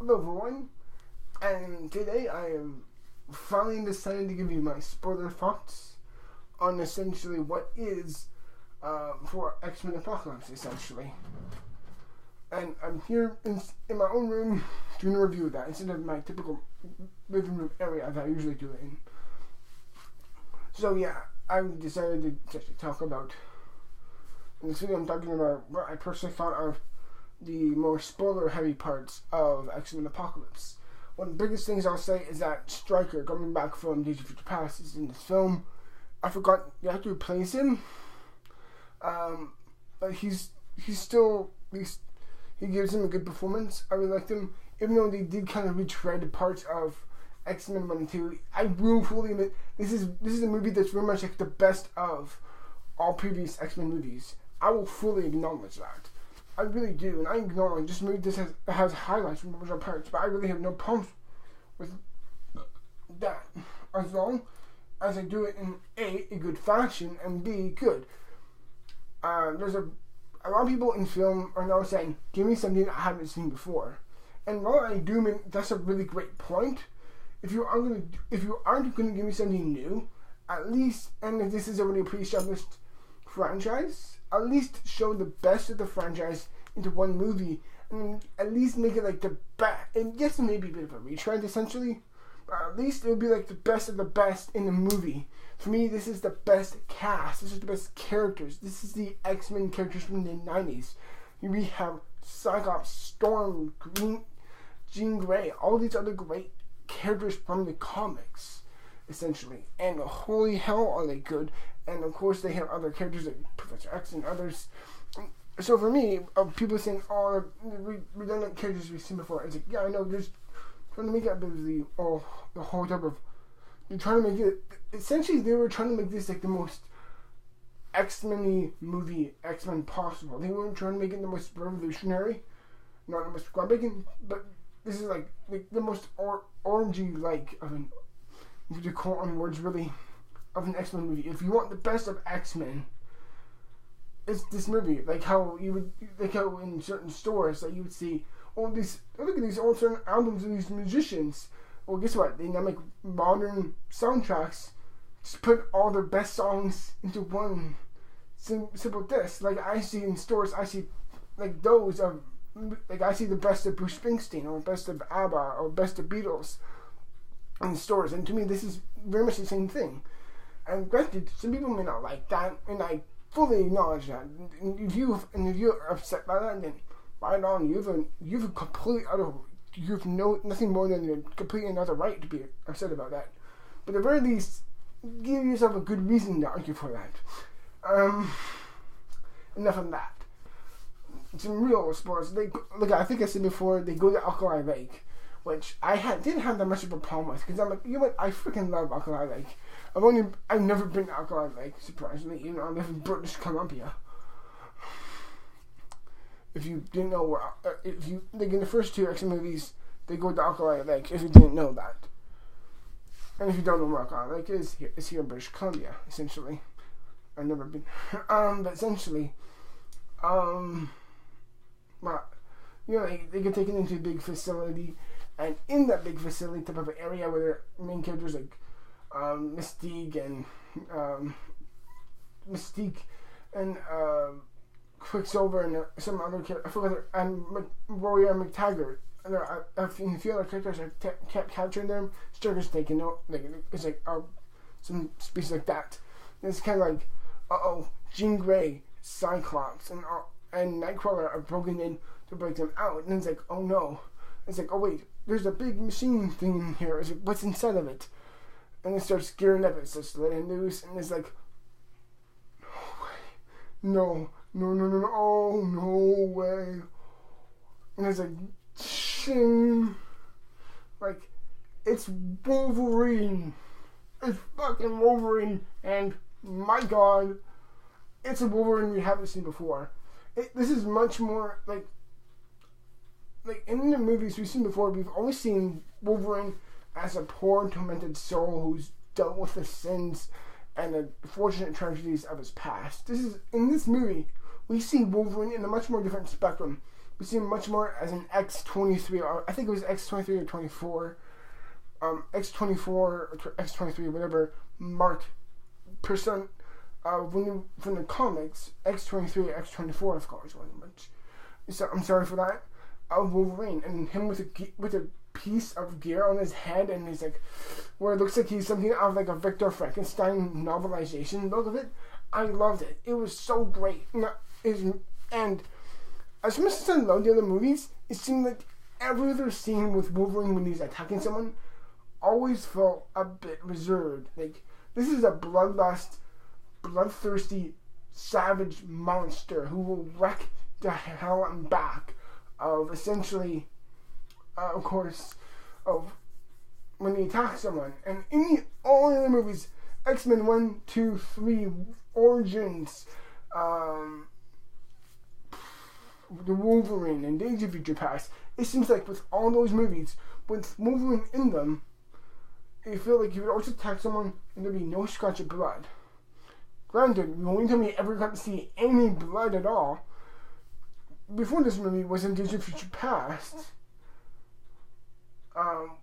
Hello everyone, and today I am finally decided to give you my spoiler thoughts on essentially what is for X-Men Apocalypse, essentially. And I'm here in my own room doing a review of that instead of my typical living room area that I usually do it in. So yeah, I decided to talk about, in this video I'm talking about what I personally thought of the more spoiler-heavy parts of X-Men Apocalypse. One of the biggest things I'll say is that Stryker, coming back from Days of Future Past, is in this film. I forgot the actor who plays him, but he gives him a good performance. I really liked him, even though they did kind of retread parts of X-Men 1 and 2. I will fully admit this is a movie that's very much like the best of all previous X-Men movies. I will fully acknowledge that. I really do, and I acknowledge this movie has highlights from the original parts, but I really have no problems with that, as long as I do it in A, good fashion, and B, good. There's a lot of people in film are now saying, give me something I haven't seen before. And while I do mean that's a really great point, if you aren't going to give me something new, at least, and if this is already a pre-established franchise, at least show the best of the franchise into one movie, and at least make it like the best. And yes, it may be a bit of a retread essentially, but at least it will be like the best of the best in the movie. For me, this is the best cast. This is the best characters. This is the X-Men characters from the 90s. We have Cyclops, Storm, Jean Grey, all these other great characters from the comics, essentially. And holy hell, are they good! And of course, they have other characters like Professor X and others. So for me, people saying, "Oh, redundant characters we've seen before," it's like, yeah, I know. They're trying to make it the whole type of. They're trying to make it. Essentially, they were trying to make this like the most X-Men-y movie X-Men possible. They weren't trying to make it the most revolutionary, not the most groundbreaking, but this is like the most orangey like of an. If you call on words really. Of an X-Men movie. If you want the best of X-Men, it's this movie. Like how in certain stores that you would see, look at these old certain albums of these musicians. Well, guess what? They now make modern soundtracks. Just put all their best songs into one simple disc. Like I see in stores, I see like those of I see the best of Bruce Springsteen or best of ABBA or best of Beatles in stores. And to me, this is very much the same thing. And granted, some people may not like that, and I fully acknowledge that. And if you're upset by that, then right on, you've a complete nothing more than a complete another right to be upset about that. But at the very least, give yourself a good reason to argue for that. Enough of that. Some real sports. I think I said before, they go to Alkali Lake, which didn't have that much of a problem with, because I'm like, you know what, I freaking love Alkali Lake. I've never been to Alkali Lake, surprisingly. You know, I live in British Columbia. If you didn't know where, in the first two X-Men movies, they go to Alkali Lake, if you didn't know that. And if you don't know where Alkali Lake is, it's here in British Columbia, essentially. I've never been. But essentially, well, you know, they get taken into a big facility, and in that big facility type of area where their main characters like Mystique and Quicksilver and some other characters, and Warrior McTaggart. A few other characters are kept capturing them. Stryker's taking note. It's like some species like that. And it's kind of like, Jean Grey, Cyclops, and Nightcrawler are broken in to break them out. And it's like, oh no. It's like, oh wait, there's a big machine thing in here. It's like, what's inside of it? And it starts gearing up, it starts letting loose, and it's like, no way, oh no way. And it's like, shing, like, it's Wolverine. It's fucking Wolverine, and my god, it's a Wolverine we haven't seen before. This is much more, like in the movies we've seen before, we've always seen Wolverine as a poor, tormented soul who's dealt with the sins and the unfortunate tragedies of his past. In this movie, we see Wolverine in a much more different spectrum. we see him much more as an X-23, or I think it was X-23 or 24, X-24 or X-23, whatever mark percent from the comics, X-23, X-24 of course wasn't much. So I'm sorry for that. Wolverine, and him with a piece of gear on his head, and he's like, where it looks like he's something out of like a Victor Frankenstein novelization look of it. I loved it. It was so great. And as much as I loved the other movies, it seemed like every other scene with Wolverine when he's attacking someone always felt a bit reserved. Like, this is a bloodlust, bloodthirsty, savage monster who will wreck the hell and back of essentially, of course, of when he attacks someone. And in all the other movies, X-Men 1, 2, 3, Origins, the Wolverine, and Days of Future Past, it seems like with all those movies, with Wolverine in them, you feel like you would always attack someone and there'd be no scratch of blood. Granted, the only time you ever got to see any blood at all before this movie was in Days of Future Past. Well,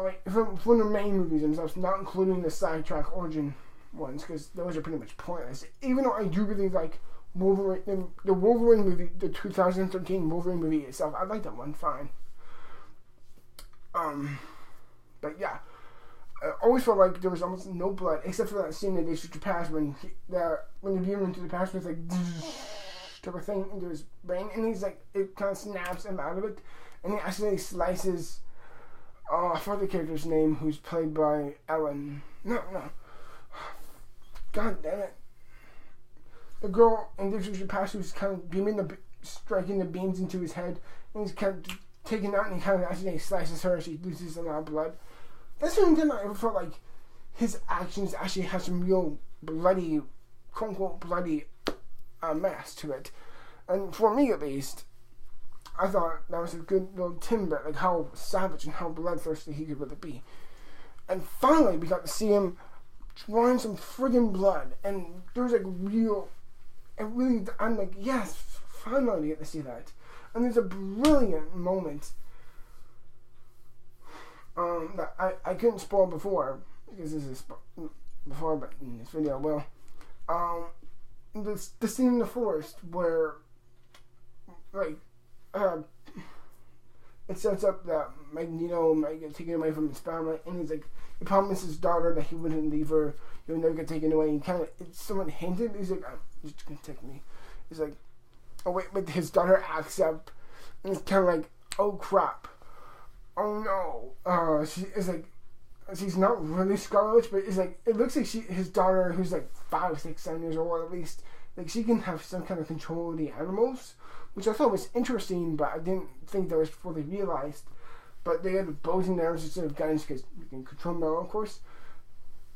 like from the main movies themselves, not including the sidetrack origin ones, because those are pretty much pointless. Even though I do really like Wolverine, the Wolverine movie, the 2013 Wolverine movie itself, I like that one fine. But yeah, I always felt like there was almost no blood, except for that scene in Days of Future Past when the beam into the past was like took a thing into his brain, and he's like, it kind of snaps him out of it, and he accidentally slices. I forgot the character's name, who's played by Ellen. No. God damn it. The girl in Days of Future Past who's kind of striking the beams into his head, and he's kind of taken out, and he kind of accidentally slices her, and she loses a lot of blood. That's the only time I ever felt like his actions actually had some real bloody, quote unquote, bloody mass to it. And for me at least, I thought that was a good little tidbit, like how savage and how bloodthirsty he could really be. And finally, we got to see him drawing some friggin' blood, and there was like I'm like, yes, finally I get to see that. And there's a brilliant moment that I couldn't spoil before, because this is before, but in this video I will. The scene in the forest where, like, it sets up that Magneto might get taken away from his family, and he's like, he promised his daughter that he wouldn't leave her, he would never get taken away. And kind of, it's someone hinted, he's like, you're just gonna take me. He's like, oh wait, but his daughter acts up, and it's kind of like, oh crap, oh no. She is like, she's not really Scarlet Witch, but it's like, it looks like his daughter, who's like 5, 6, 7 years old at least, like she can have some kind of control of the animals, which I thought was interesting, but I didn't think that was fully realized. But they had bows and arrows instead of guns, because you can control metal, of course.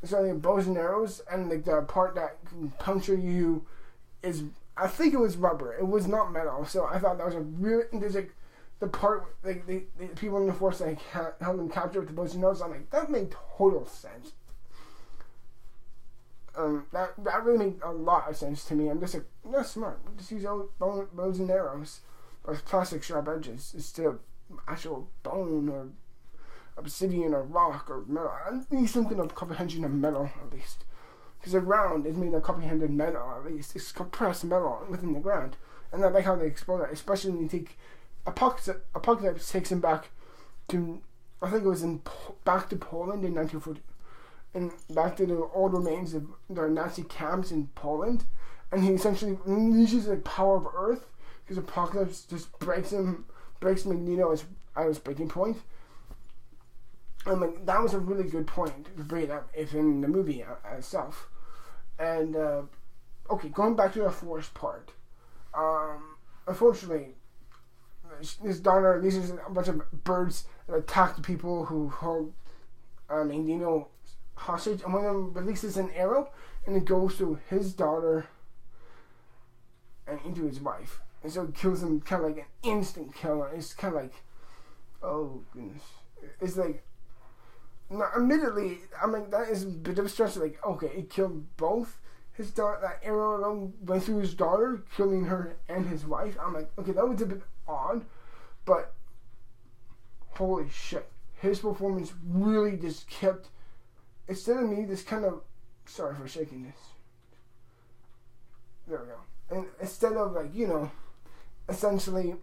So they have bows and arrows, and like the part that can puncture you is, I think it was rubber. It was not metal. So I thought that was a real. There's like the part, like the people in the force like held them captured with the bows and arrows. I'm like, that made total sense. That really made a lot of sense to me. I'm just like, that's smart. Just use bows and arrows, but with plastic sharp edges instead of actual bone or obsidian or rock or metal. I need some kind of comprehension of metal at least, because the ground is made of comprehended metal at least. It's compressed metal within the ground, and I like how they explore that, especially when you take Apocalypse takes him back to, I think it was back to Poland in 1940. And back to the old remains of the Nazi camps in Poland, and he essentially uses the power of Earth, because Apocalypse just breaks Magneto at his breaking point. And like, that was a really good point to bring up if in the movie itself. And okay, going back to the forest part. Unfortunately, his daughter releases a bunch of birds that attack the people who hold Magneto hostage, and one of them releases an arrow, and it goes through his daughter and into his wife, and so it kills him, kind of like an instant kill. It's kind of like, oh goodness, it's like, now, admittedly, I mean, that is a bit of a stretch. Like, okay, it killed both his daughter, that arrow went through his daughter, killing her and his wife. I'm like, okay, that was a bit odd, but holy shit, his performance really just kept, instead of me just kind of, sorry for shaking this, there we go, and instead of like, essentially,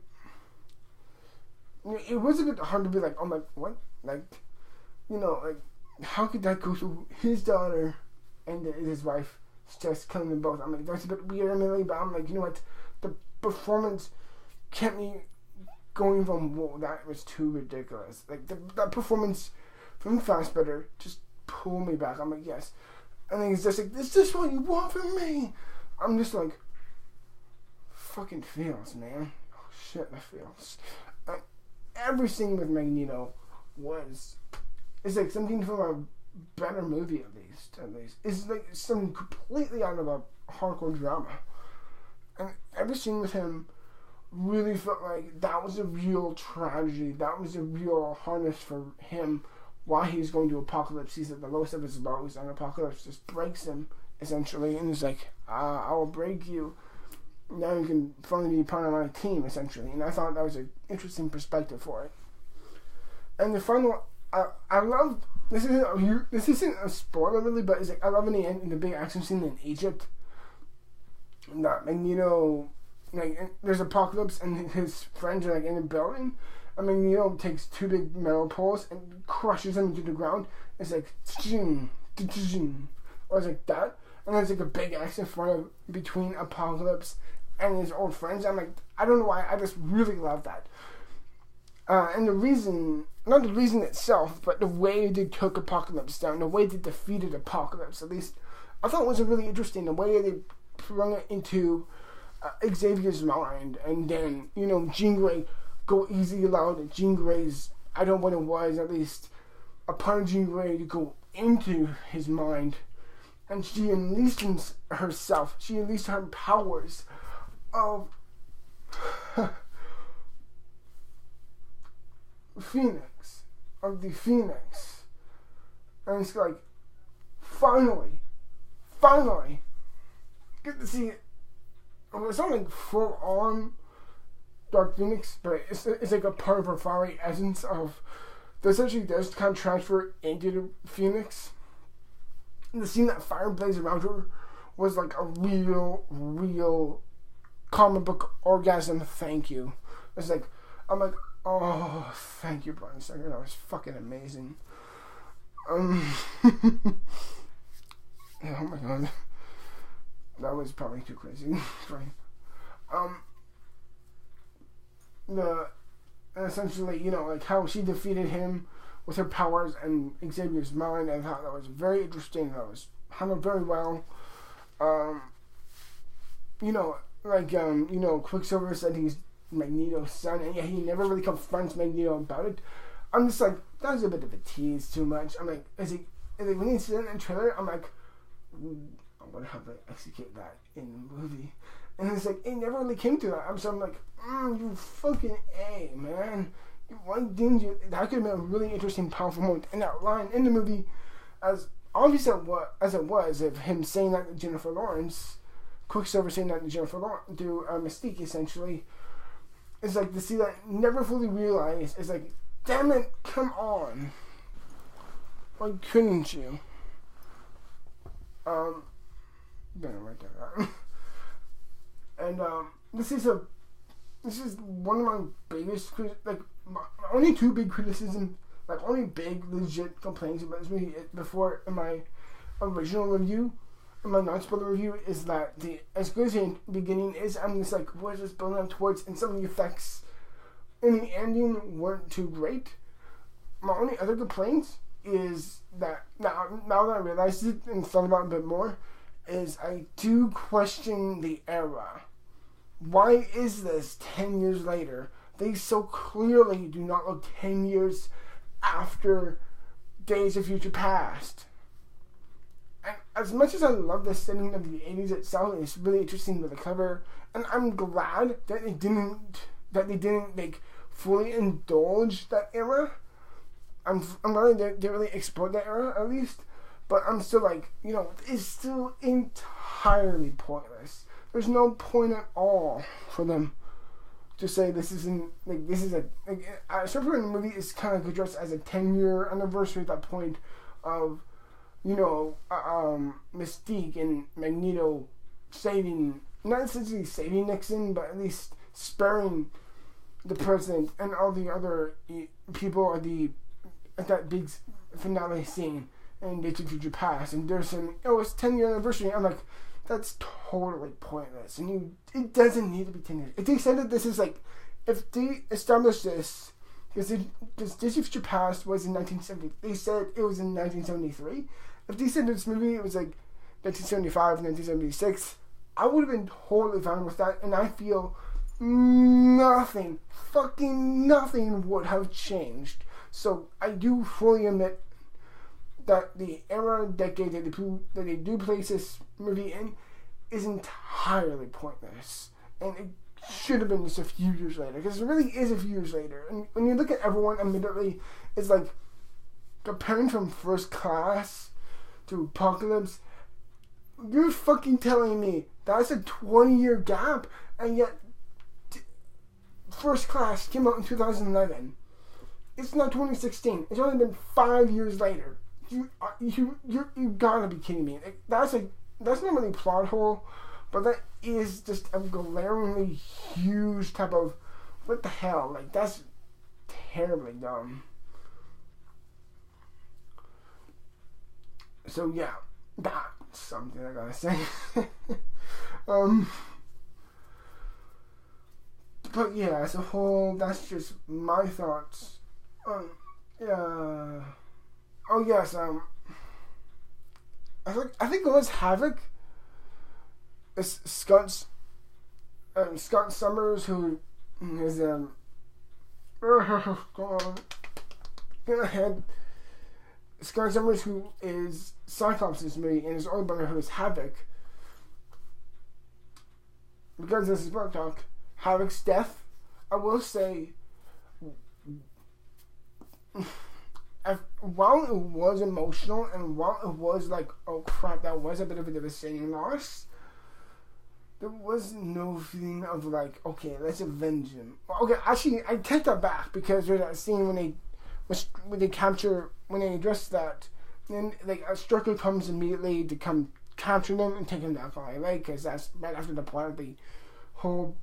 it was a bit hard to be like, oh my, what, like, like, how could that go through his daughter and his wife, just killing them both? I'm like, that's a bit weird, Emily, but I'm like, you know what, the performance kept me going from, whoa, that was too ridiculous. Like, that performance from Fassbender just pulled me back. I'm like, yes. And then he's just like, is this what you want from me? I'm just like, fucking feels, man. Oh, shit, that feels. Every scene with Magneto it's like something from a better movie, at least. It's like something completely out of a hardcore drama. And every scene with him really felt like that was a real tragedy. That was a real harness for him why he's going to Apocalypse. He's at the lowest of his lows, and Apocalypse just breaks him, essentially, and he's like, I will break you. Now you can finally be part of my team, essentially. And I thought that was an interesting perspective for it. And the final, I love, this isn't a spoiler really, but it's like, I love in the end, in the big action scene in Egypt, that Magneto, like, there's Apocalypse and his friends are like in a building. I mean, Magneto takes two big metal poles and crushes them into the ground. It's like, or it's like that. And there's like a big action between Apocalypse and his old friends. I'm like, I don't know why, I just really love that. And the reason, not the reason itself, but the way they took Apocalypse down, the way they defeated Apocalypse, at least, I thought was really interesting. The way they brought it into Xavier's mind, and then, Jean Grey go easy allowed Jean Grey's, I don't know what it was, at least a part of Jean Grey to go into his mind, and she unleashed herself, she unleashed her powers of Phoenix, and it's like, finally, get to see it. It's not like full on Dark Phoenix, but it's like a part of her fiery essence of, that essentially does kind of transfer into the Phoenix. And the scene that fire blazed around her was like a real comic book orgasm. Thank you. It's like, I'm like, oh, thank you, Bryan Singer. That was fucking amazing. Yeah, oh my god. That was probably too crazy. Essentially, like how she defeated him with her powers and Xavier's mind, I thought that was very interesting. That was handled very well. Quicksilver said he's Magneto's son, and he never really confronts Magneto about it. I'm just like, that was a bit of a tease, too much. I'm like, when he's in the trailer, I'm like, I wonder how they execute that in the movie. And it's like, it never really came to that. I'm like, you fucking A, man. Why didn't you? That could have been a really interesting, powerful moment. And that line in the movie, as obvious as it was, of him saying that to Jennifer Lawrence, Quicksilver saying that to Jennifer Lawrence, to Mystique, essentially, it's like to see that never fully realized. It's like, damn it, come on. Why couldn't you? Better write that out. And this is one of my biggest, my only two big criticisms, only big legit complaints about this movie before in my original review, in my non-spoiler review, is that as good as the beginning is, I'm just like, what is this building up towards? And some of the effects in the ending weren't too great. My only other complaints is that now that I realized it and thought about it a bit more, is I do question the era. Why is this 10 years later? They so clearly do not look 10 years after Days of Future Past. And as much as I love the setting of the 80s itself, it's really interesting with the cover, and I'm glad that they didn't fully indulge that era. I'm glad they really explored that era, at least. But I'm still like, it's still entirely entirely pointless. There's no point at all for them to say this isn't, like, this is a, like, Superman the movie is kind of addressed as a 10-year anniversary at that point of, you know, Mystique and Magneto saving, not essentially saving Nixon, but at least sparing the president and all the other people at that big finale scene in Days of Future Past. And they're saying, oh, it's 10-year anniversary. I'm like, that's totally pointless. And it doesn't need to be 10 years. If they said that this is like, if they established this, because Days of Future Past was in 1970, they said it was in 1973. If they said this movie, it was like 1975, 1976, I would have been totally fine with that. And I feel nothing, fucking nothing would have changed. So I do fully admit that the era, decade that they do place this movie in is entirely pointless. And it should have been just a few years later. Because it really is a few years later. And when you look at everyone, immediately, it's like comparing from First Class to Apocalypse. You're fucking telling me that's a 20-year gap, and yet First Class came out in 2011. It's not 2016. It's only been 5 years later. You gotta be kidding me. Like, that's not really a plot hole, but that is just a glaringly huge type of, what the hell? Like, that's terribly dumb. So yeah, that's something I gotta say. But yeah, as a whole, that's just my thoughts. Yeah. Oh yes. I think it was Havoc. It's Scott Summers, who is go ahead. Scott Summers, who is Cyclops in this movie, and his older brother, who is Havoc. Because this is Blood Talk, Havoc's death, I will say, while it was emotional, and while it was like, oh crap, that was a bit of a devastating loss, there was no feeling of like, okay, let's avenge him. Okay, actually, I take that back, because there's that scene when they address that, then like a Strucker comes immediately to come capture them and take him down to LA, because that's right after the point of the whole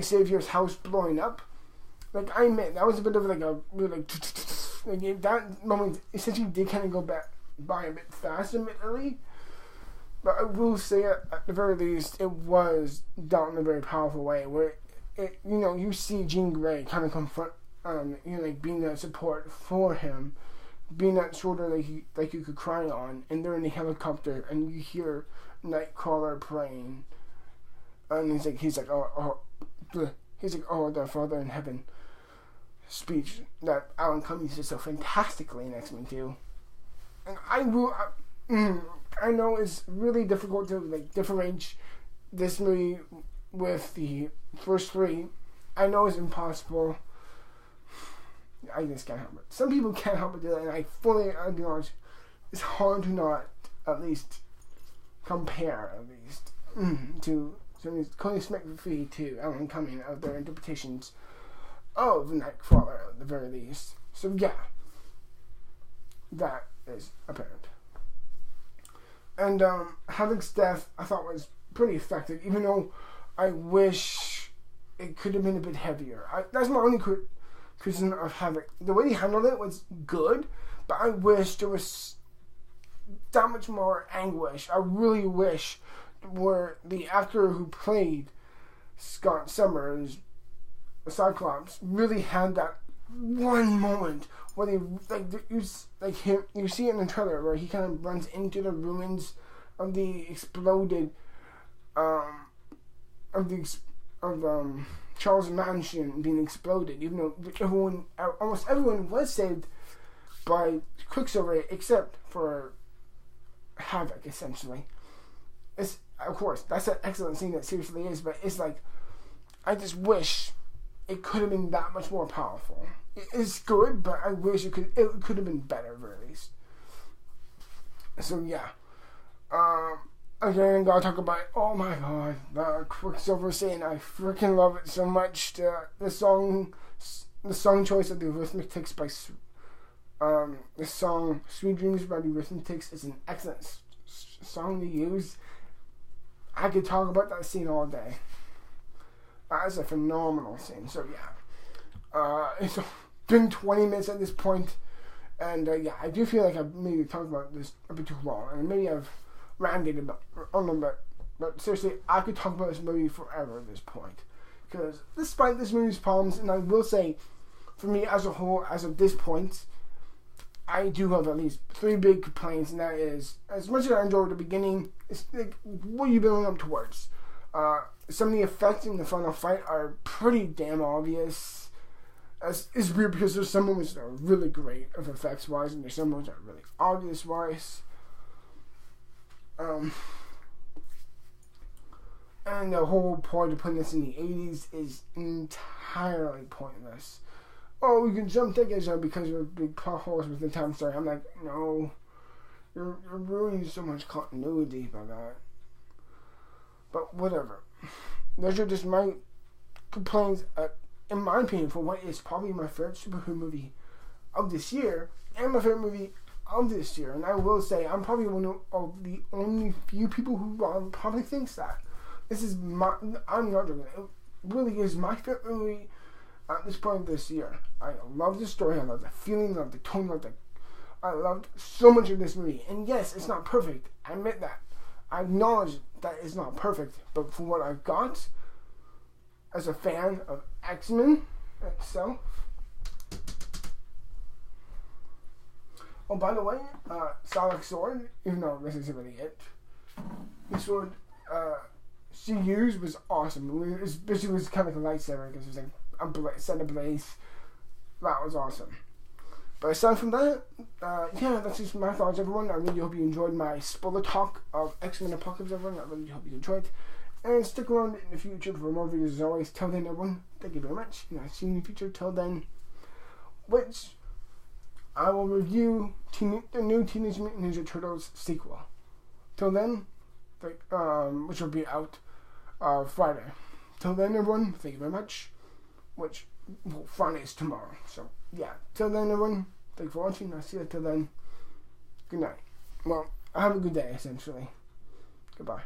Xavier's house blowing up. Like, I admit, that was a bit of like a really like that moment essentially did kind of go by a bit fast admittedly. But I will say, at the very least, it was done in a very powerful way, where it, you know, you see Jean Grey kind of confront, you know, like being that support for him, being that shoulder like you could cry on, and they're in the helicopter, and you hear Nightcrawler praying, and he's like, oh, the Father in Heaven speech that Alan Cummings did so fantastically in X-Men 2. And I know it's really difficult to like differentiate this movie with the first three. I know it's impossible. I just can't help it. Some people can't help but do that, and I'll be honest, it's hard to not at least compare to Cody Smith to Alan Cummings of their interpretations of Nightcrawler at the very least. So yeah, that is apparent. And Havoc's death I thought was pretty effective, even though I wish it could have been a bit heavier. That's my only criticism of Havoc. The way he handled it was good, but I wish there was that much more anguish. I really wish where the actor who played Scott Summers, Cyclops, really had that one moment where they you see it in the trailer where he kind of runs into the ruins of the exploded Charles Mansion being exploded, even though almost everyone was saved by Quicksilver except for Havoc, essentially. It's, of course, that's an excellent scene, that seriously is, but it's like, I just wish it could have been that much more powerful. It's good, but I wish it could have been better, at least. So yeah, Um, Again, I gotta talk about it. Oh my god, the Quicksilver scene. I freaking love it so much. The song choice of the Arithmetics by the song "Sweet Dreams" by the Arithmetics is an excellent song to use. I could talk about that scene all day. That is a phenomenal scene. So yeah, it's been 20 minutes at this point, and yeah, I do feel like I've maybe talked about this a bit too long, and maybe I've ranted about on a bit. But seriously, I could talk about this movie forever at this point, because despite this movie's problems, and I will say, for me as a whole, as of this point, I do have at least 3 big complaints, and that is, as much as I enjoyed the beginning, it's like, what are you building up towards? Some of the effects in the final fight are pretty damn obvious. It's weird because there's some moments that are really great of effects wise, and there's some moments that are really obvious wise. And the whole point of putting this in the 80s is entirely pointless. Oh, we can jump decades out because of big plot holes with the time story. I'm like, no, you're ruining so much continuity by that. But whatever. Those are just my complaints, in my opinion, for what is probably my favorite superhero movie of this year, and my favorite movie of this year. And I will say, I'm probably one of the only few people who probably thinks that. I'm not joking. It really is my favorite movie at this point this year. I love the story, I love the feeling, I love the tone, I loved so much of this movie. And yes, it's not perfect. I admit that. I acknowledge that it's not perfect. But for what I've got as a fan of X-Men itself. Oh, by the way, Sonic Sword, even though this isn't really it, the sword she used was awesome. It was kind of like a lightsaber because it was like set ablaze. That was awesome. But aside from that, yeah, that's just my thoughts, everyone. I really hope you enjoyed my spoiler talk of X-Men Apocalypse, everyone. I really hope you enjoyed. And stick around in the future for more videos as always. Till then, everyone, thank you very much. And I'll see you in the future. Till then, which I will review the new Teenage Mutant Ninja Turtles sequel. Till then, which will be out Friday. Till then, everyone, thank you very much. Friday is tomorrow. So, yeah. Till then, everyone, thank you for watching. I'll see you till then. Good night. Well, have a good day, essentially. Goodbye.